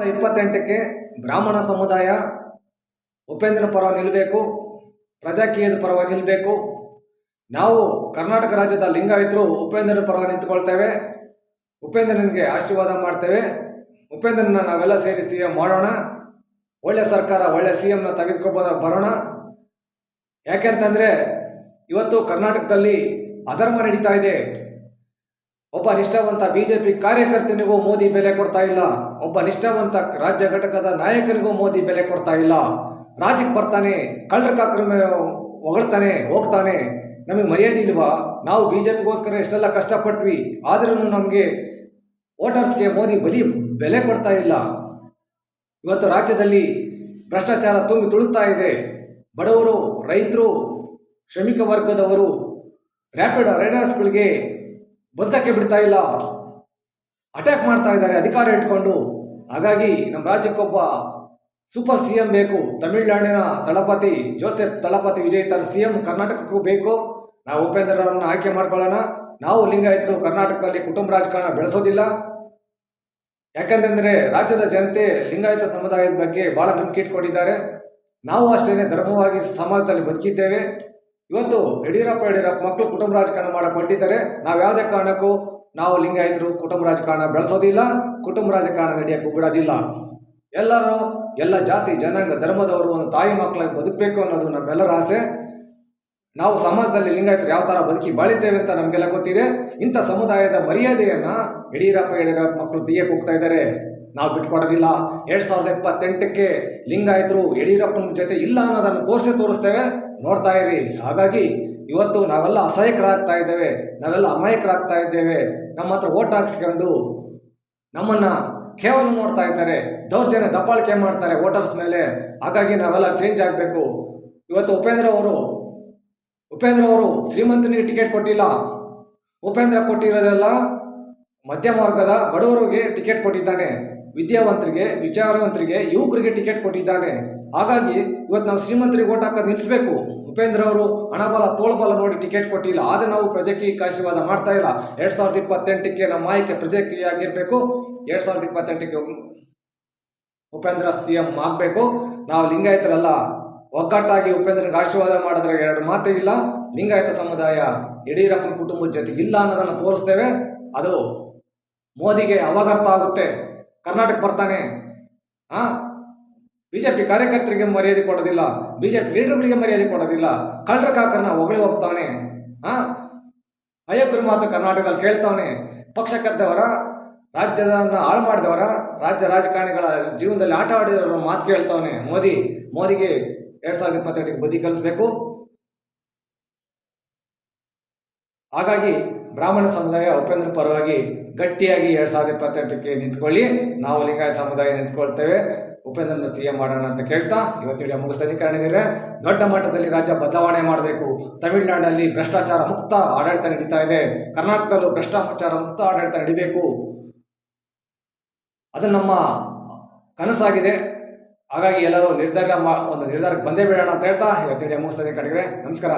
2028ಕ್ಕೆ ಬ್ರಾಹ್ಮಣ ಸಮುದಾಯ ಉಪೇಂದ್ರನ ಪರ ನಿಲ್ಲಬೇಕು, ಪ್ರಜಾಕೀಯದ ಪರವಾಗಿ ನಿಲ್ಲಬೇಕು. ನಾವು ಕರ್ನಾಟಕ ರಾಜ್ಯದ ಲಿಂಗಾಯತರು ಉಪೇಂದ್ರನ ಪರವಾಗಿ ನಿಂತುಕೊಳ್ತೇವೆ. ಉಪೇಂದ್ರನಿಗೆ ಆಶೀರ್ವಾದ ಮಾಡ್ತೇವೆ. ಉಪೇಂದ್ರನ ನಾವೆಲ್ಲ ಸೇರಿ CM ಮಾಡೋಣ. ಒಳ್ಳೆ ಸರ್ಕಾರ, ಒಳ್ಳೆ CMನ ತೆಗೆದುಕೊಂಡು ಬರೋಣ. ಯಾಕೆಂತಂದರೆ ಇವತ್ತು ಕರ್ನಾಟಕದಲ್ಲಿ ಅಧರ್ಮ ನಡೀತಾ ಇದೆ. ಒಬ್ಬ ನಿಷ್ಠಾವಂತ BJP ಕಾರ್ಯಕರ್ತನಿಗೂ ಮೋದಿ ಬೆಲೆ ಕೊಡ್ತಾ ಇಲ್ಲ. ಒಬ್ಬ ನಿಷ್ಠಾವಂತ ರಾಜ್ಯ ಘಟಕದ ನಾಯಕನಿಗೂ ಮೋದಿ ಬೆಲೆ ಕೊಡ್ತಾ ಇಲ್ಲ. ರಾಜ್ಯಕ್ಕೆ ಬರ್ತಾನೆ, ಕಳ್ಳರ ಕಾಕ್ರಮೆ ಹೊಗಳ್ತಾನೆ, ಹೋಗ್ತಾನೆ. ನಮಗೆ ಮರ್ಯಾದೆ ಇಲ್ವಾ? ನಾವು BJPಗೋಸ್ಕರ ಎಷ್ಟೆಲ್ಲ ಕಷ್ಟಪಟ್ವಿ, ಆದ್ರೂ ನಮಗೆ ವೋಟರ್ಸ್ಗೆ ಮೋದಿ ಬೆಲೆ ಕೊಡ್ತಾ ಇಲ್ಲ. ಇವತ್ತು ರಾಜ್ಯದಲ್ಲಿ ಭ್ರಷ್ಟಾಚಾರ ತುಂಬಿ ತುಳುಕ್ತಾ ಇದೆ. ಬಡವರು, ರೈತರು, ಶ್ರಮಿಕ ವರ್ಗದವರು ರ್ಯಾಪಿಡ್ ರೈಡರ್ಸ್ಗಳಿಗೆ ಬದುಕಕ್ಕೆ ಬಿಡ್ತಾ ಇಲ್ಲ, ಅಟ್ಯಾಕ್ ಮಾಡ್ತಾ ಇದ್ದಾರೆ ಅಧಿಕಾರ ಇಟ್ಕೊಂಡು. ಹಾಗಾಗಿ ನಮ್ಮ ರಾಜ್ಯಕ್ಕೊಬ್ಬ ಸೂಪರ್ CM ಬೇಕು. ತಮಿಳುನಾಡಿನ ತಳಪತಿ ಜೋಸೆಫ್ ತಳಪತಿ ವಿಜಯ್ ತರ CM ಕರ್ನಾಟಕಕ್ಕೂ ಬೇಕು. ನಾವು ಉಪೇಂದ್ರರನ್ನು ಆಯ್ಕೆ ಮಾಡ್ಕೊಳ್ಳೋಣ. ನಾವು ಲಿಂಗಾಯತರು ಕರ್ನಾಟಕದಲ್ಲಿ ಕುಟುಂಬ ರಾಜಕಾರಣ ಬೆಳೆಸೋದಿಲ್ಲ. ಯಾಕಂತಂದರೆ ರಾಜ್ಯದ ಜನತೆ ಲಿಂಗಾಯತ ಸಮುದಾಯದ ಬಗ್ಗೆ ಭಾಳ ನಂಬಿಕೆ ಇಟ್ಕೊಂಡಿದ್ದಾರೆ. ನಾವು ಅಷ್ಟೇ ಧರ್ಮವಾಗಿ ಸಮಾಜದಲ್ಲಿ ಬದುಕಿದ್ದೇವೆ. ಇವತ್ತು ಯಡಿಯೂರಪ್ಪ ಮಕ್ಕಳು ಕುಟುಂಬ ರಾಜಕಾರಣ ಮಾಡಕ್ಕೆ ಹೊರಟಿದ್ದಾರೆ. ನಾವು ಯಾವುದೇ ಕಾರಣಕ್ಕೂ ನಾವು ಲಿಂಗಾಯತರು ಕುಟುಂಬ ರಾಜಕಾರಣ ಬೆಳೆಸೋದಿಲ್ಲ, ಕುಟುಂಬ ರಾಜಕಾರಣ ನಡೆಯಕ್ಕೆ ಬಿಡೋದಿಲ್ಲ. ಎಲ್ಲರೂ, ಎಲ್ಲ ಜಾತಿ ಜನಾಂಗ ಧರ್ಮದವರು ಒಂದು ತಾಯಿ ಮಕ್ಕಳಿಗೆ ಬದುಕಬೇಕು ಅನ್ನೋದು ನಮ್ಮೆಲ್ಲರ ಆಸೆ. ನಾವು ಸಮಾಜದಲ್ಲಿ ಲಿಂಗಾಯತರು ಯಾವ ಥರ ಬದುಕಿ ಬಾಳಿದ್ದೇವೆ ಅಂತ ನಮಗೆಲ್ಲ ಗೊತ್ತಿದೆ. ಇಂಥ ಸಮುದಾಯದ ಮರ್ಯಾದೆಯನ್ನು ಯಡಿಯೂರಪ್ಪ ಮಕ್ಕಳು ತೆಗೆಯಕ್ಕೆ ಹೋಗ್ತಾ ಇದ್ದಾರೆ. ನಾವು ಬಿಟ್ಕೊಡೋದಿಲ್ಲ. 2028ಕ್ಕೆ ಲಿಂಗಾಯತರು ಯಡಿಯೂರಪ್ಪನ ಜೊತೆ ಇಲ್ಲ ಅನ್ನೋದನ್ನು ತೋರಿಸ್ತೇವೆ, ನೋಡ್ತಾ ಇರಿ. ಹಾಗಾಗಿ ಇವತ್ತು ನಾವೆಲ್ಲ ಅಸಹಾಯಕರಾಗ್ತಾ ಇದ್ದೇವೆ, ನಾವೆಲ್ಲ ಅಮಾಯಕರಾಗ್ತಾ ಇದ್ದೇವೆ. ನಮ್ಮ ಹತ್ರ ಓಟ್ ಹಾಕ್ಸ್ಕೊಂಡು ನಮ್ಮನ್ನು ಕೇವಲ ನೋಡ್ತಾ ಇದ್ದಾರೆ, ದೌರ್ಜನ್ಯ ದಬ್ಬಾಳಿಕೆ ಮಾಡ್ತಾರೆ ವೋಟರ್ಸ್ ಮೇಲೆ. ಹಾಗಾಗಿ ನಾವೆಲ್ಲ ಚೇಂಜ್ ಆಗಬೇಕು. ಇವತ್ತು ಉಪೇಂದ್ರ ಅವರು ಶ್ರೀಮಂತನಿಗೆ ಟಿಕೆಟ್ ಕೊಟ್ಟಿಲ್ಲ. ಉಪೇಂದ್ರ ಕೊಟ್ಟಿರೋದೆಲ್ಲ ಮಧ್ಯಮ ವರ್ಗದ ಬಡವರಿಗೆ ಟಿಕೆಟ್ ಕೊಟ್ಟಿದ್ದಾನೆ. ವಿದ್ಯಾವಂತರಿಗೆ, ವಿಚಾರವಂತರಿಗೆ, ಯುವಕರಿಗೆ ಟಿಕೆಟ್ ಕೊಟ್ಟಿದ್ದಾನೆ. ಹಾಗಾಗಿ ಇವತ್ತು ನಾವು ಶ್ರೀಮಂತರಿಗೆ ಓಟ್ ಹಾಕೋದು ನಿಲ್ಲಿಸಬೇಕು. ಉಪೇಂದ್ರ ಅವರು ಹಣಬಲ ತೋಳ್ಬಲ ನೋಡಿ ಟಿಕೆಟ್ ಕೊಟ್ಟಿಲ್ಲ, ಆದರೆ ನಾವು ಪ್ರಜಾಕೀಯಕ್ಕೆ ಆಶೀರ್ವಾದ ಮಾಡ್ತಾ ಇಲ್ಲ. 2028ಕ್ಕೆ ನಮ್ಮ ಆಯ್ಕೆ ಪ್ರಜಾಕೀಯ ಆಗಿರಬೇಕು. 2028ಕ್ಕೆ ಉಪೇಂದ್ರ CM ಆಗಬೇಕು. ನಾವು ಲಿಂಗಾಯತರೆಲ್ಲ ಒಗ್ಗಟ್ಟಾಗಿ ಉಪೇಂದ್ರನಿಗೆ ಆಶೀರ್ವಾದ ಮಾಡಿದ್ರೆ ಎರಡು ಮಾತೇ ಇಲ್ಲ. ಲಿಂಗಾಯತ ಸಮುದಾಯ ಯಡಿಯೂರಪ್ಪನ ಕುಟುಂಬದ ಜೊತೆಗೆ ಇಲ್ಲ ಅನ್ನೋದನ್ನು ತೋರಿಸ್ತೇವೆ. ಅದು ಮೋದಿಗೆ ಅವಾಗ ಅರ್ಥ ಆಗುತ್ತೆ. ಕರ್ನಾಟಕ ಬರ್ತಾನೆ, BJP ಕಾರ್ಯಕರ್ತರಿಗೆ ಮರ್ಯಾದೆ ಕೊಡೋದಿಲ್ಲ, BJP ಲೀಡರ್ಗಳಿಗೆ ಮರ್ಯಾದೆ ಕೊಡೋದಿಲ್ಲ, ಕಳ್ಳರ ಕಾಕರನ್ನ ಹೊಗಳಿ ಹೋಗ್ತಾವನೆ, ಅಯ್ಯಪ್ಪರ ಮಾತು ಕರ್ನಾಟಕದಲ್ಲಿ ಕೇಳ್ತಾವನೆ. ಪಕ್ಷ ಕದ್ದವರ, ರಾಜ್ಯದನ್ನು ಹಾಳು ಮಾಡಿದವರ, ರಾಜ್ಯ ರಾಜಕಾರಣಿಗಳ ಜೀವನದಲ್ಲಿ ಆಟ ಆಡಿದವರ ಮಾತು ಕೇಳ್ತಾವನೆ. ಮೋದಿಗೆ 2028ಕ್ಕೆ ಬುದ್ಧಿ ಕಲಿಸ್ಬೇಕು. ಹಾಗಾಗಿ ಬ್ರಾಹ್ಮಣ ಸಮುದಾಯ ಉಪೇಂದ್ರ ಪರವಾಗಿ ಗಟ್ಟಿಯಾಗಿ 2028ಕ್ಕೆ ನಿಂತ್ಕೊಳ್ಳಿ. ನಾವು ಲಿಂಗಾಯತ ಸಮುದಾಯ ನಿಂತ್ಕೊಳ್ತೇವೆ. ಉಪೇಂದ್ರನ CM ಮಾಡೋಣ ಅಂತ ಕೇಳ್ತಾ ಇವತ್ತು ವಿಡಿಯೋ ಮುಗಿಸ್ತಾ ದೊಡ್ಡ ಮಟ್ಟದಲ್ಲಿ ರಾಜ್ಯ ಬದಲಾವಣೆ ಮಾಡಬೇಕು. ತಮಿಳುನಾಡಲ್ಲಿ ಭ್ರಷ್ಟಾಚಾರ ಮುಕ್ತ ಆಡಳಿತ ನಡೀತಾ ಇದೆ. ಕರ್ನಾಟಕದಲ್ಲೂ ಭ್ರಷ್ಟಾಚಾರ ಮುಕ್ತ ಆಡಳಿತ ನಡೀಬೇಕು. ಅದು ನಮ್ಮ ಕನಸಾಗಿದೆ. ಹಾಗಾಗಿ ಎಲ್ಲರೂ ಒಂದು ನಿರ್ಧಾರಕ್ಕೆ ಬಂದೇ ಬಿಡೋಣ ಅಂತ ಹೇಳ್ತಾ ಇವತ್ತು ವಿಡಿಯೋ ಮುಗಿಸ್ತಾ ನಮಸ್ಕಾರ.